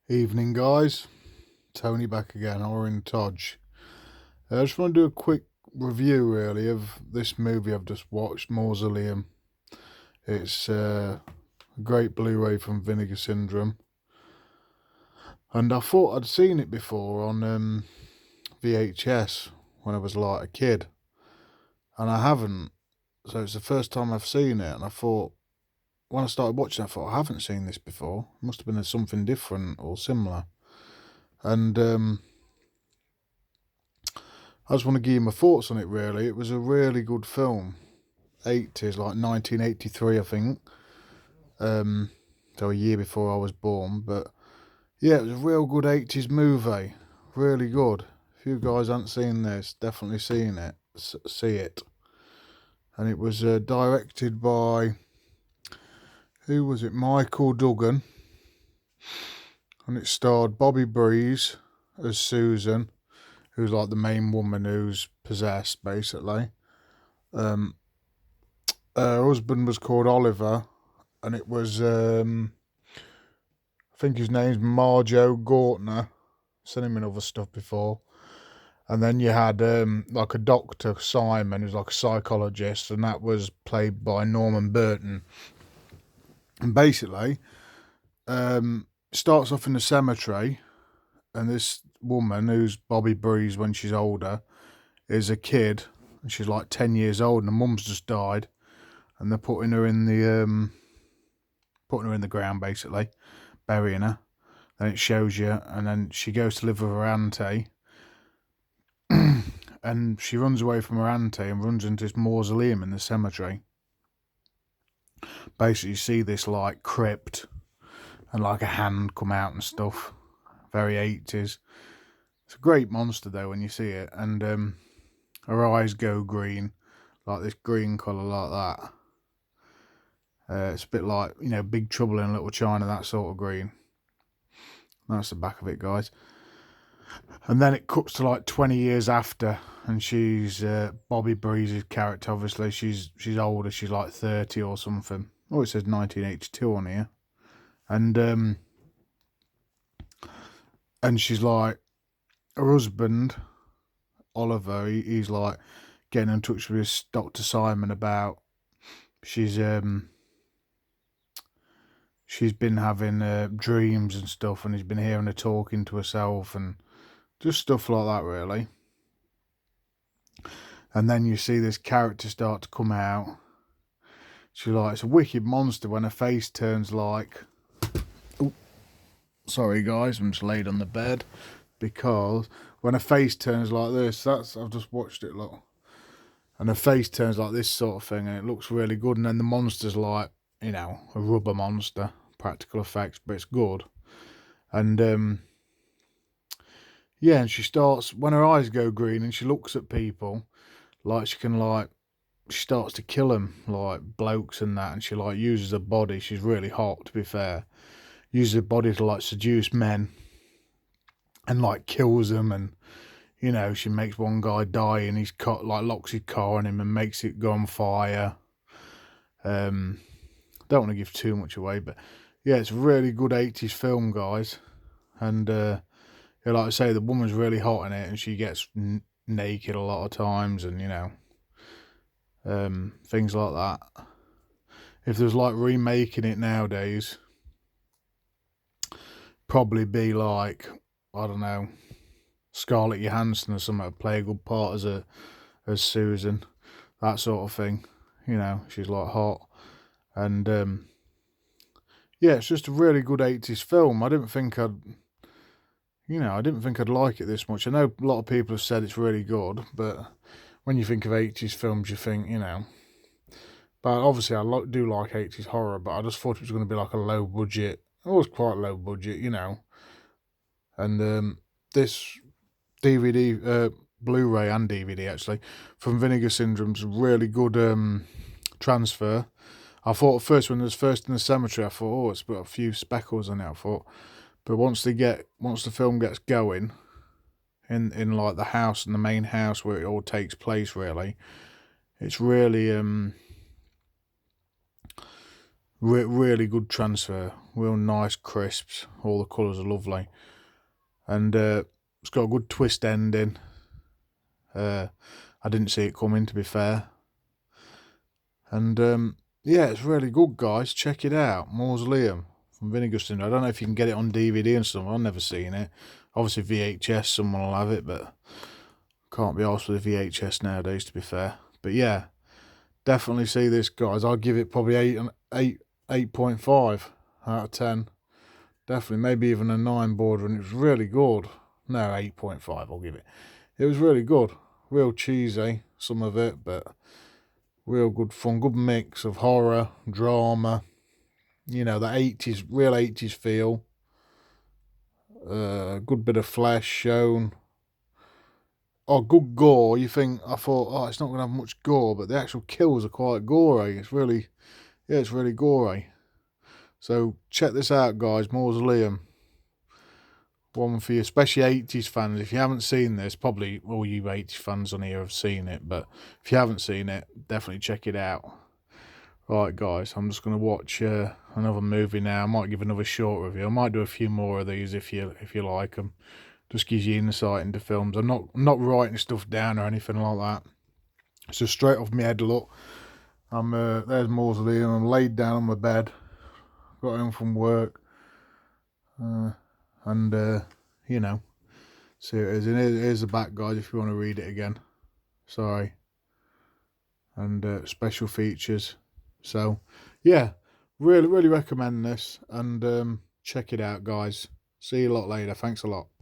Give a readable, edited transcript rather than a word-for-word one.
Evening, guys. Tony back again, or in Todge. I just want to do a quick review, really, of this movie I've just watched, Mausoleum. It's a great Blu-ray from Vinegar Syndrome, and I thought I'd seen it before on VHS when I was like a kid, and I haven't. So it's the first time I've seen it, and I thought when I started watching, I thought I haven't seen this before. It must have been something different or similar, and I just want to give you my thoughts on it, really. It was a really good film. 80s, like 1983, I think. So a year before I was born. But yeah, it was a real good 80s movie. Really good. If you guys haven't seen this, definitely seen it. See it. And it was directed by, who was it? Michael Duggan. And it starred Bobby Breeze as Susan, who's like the main woman who's possessed, basically. Her husband was called Oliver, and it was, I think his name's Marjo Gortner. Seen him in other stuff before. And then you had like a doctor, Simon, who's like a psychologist, and that was played by Norman Burton. And basically, starts off in the cemetery, and this woman, who's Bobby Breeze when she's older, is a kid, and she's like 10 years old, and her mum's just died, and they're putting her in the ground, basically, burying her. Then it shows you, and then she goes to live with her auntie, and she runs away from her auntie and runs into this mausoleum in the cemetery. Basically, you see this like crypt and like a hand come out and stuff. Very 80s. It's a great monster though when you see it, and her eyes go green, like this green colour like that. It's a bit like, Big Trouble in Little China, that sort of green. That's the back of it, guys. And then it cuts to like 20 years after, and she's Bobby Breeze's character. Obviously, she's older. She's like 30 or something. Oh, it says 1982 on here, and she's like, her husband Oliver. He's like getting in touch with his Dr. Simon about she's been having dreams and stuff, and he's been hearing her talking to herself and just stuff like that, really. And then you see this character start to come out. She's like, it's a wicked monster when her face turns like... Oh, sorry guys, I'm just laid on the bed. Because when her face turns like this, I've just watched it, look. And her face turns like this sort of thing, and it looks really good. And then the monster's like, a rubber monster. Practical effects, but it's good. And yeah, and she starts, when her eyes go green and she looks at people, like she starts to kill them, like blokes and that, and she like uses her body. She's really hot, to be fair. Uses her body to like seduce men, and like kills them, and she makes one guy die, and he's locks his car on him and makes it go on fire. Don't want to give too much away, but yeah, it's a really good 80s film, guys. And like I say, the woman's really hot in it, and she gets naked a lot of times, and things like that. If there's like remaking it nowadays, probably be like, I don't know, Scarlett Johansson or something, play a good part as Susan, that sort of thing. She's like hot, and yeah, it's just a really good 80s film. I didn't think I'd like it this much. I know a lot of people have said it's really good, but when you think of 80s films, you think, But obviously, I do like 80s horror, but I just thought it was going to be like a low budget. It was quite low budget, And this DVD, Blu-ray and DVD actually, from Vinegar Syndrome's a really good transfer. I thought at first, when it was first in the cemetery, I thought, oh, it's got a few speckles on it, I thought. But once the film gets going, in like the house, and the main house where it all takes place, really, it's really really good transfer. real nice crisps. All the colours are lovely, and it's got a good twist ending. I didn't see it coming, to be fair. And yeah, it's really good, guys. Check it out. Mausoleum from Vinegar Syndrome. I don't know if you can get it on DVD and stuff. I've never seen it. Obviously VHS, someone will have it, but can't be arsed with a VHS nowadays, to be fair. But yeah, definitely see this, guys. I'll give it probably 8.5 out of 10. Definitely, maybe even a 9 border, and it was really good. No, 8.5 I'll give it. It was really good. Real cheesy, some of it, but real good fun. Good mix of horror, drama, you know, the 80s, real 80s feel. Good bit of flesh shown. Oh, good gore. I thought, oh, it's not going to have much gore, but the actual kills are quite gory. It's really gory. So check this out, guys. Mausoleum. One for you, especially 80s fans. If you haven't seen this, probably all you 80s fans on here have seen it, but if you haven't seen it, definitely check it out. Right, guys, I'm just going to watch another movie now. I might give another short review. I might do a few more of these if you like them. Just gives you insight into films. I'm not writing stuff down or anything like that. It's just straight off my head. Look, there's Mausoleum. I'm laid down on my bed. Got home from work, and you know, see it is. And here's the back, guys. If you want to read it again, sorry. And special features. So yeah, really recommend this, and check it out, guys. See you a lot later. Thanks a lot.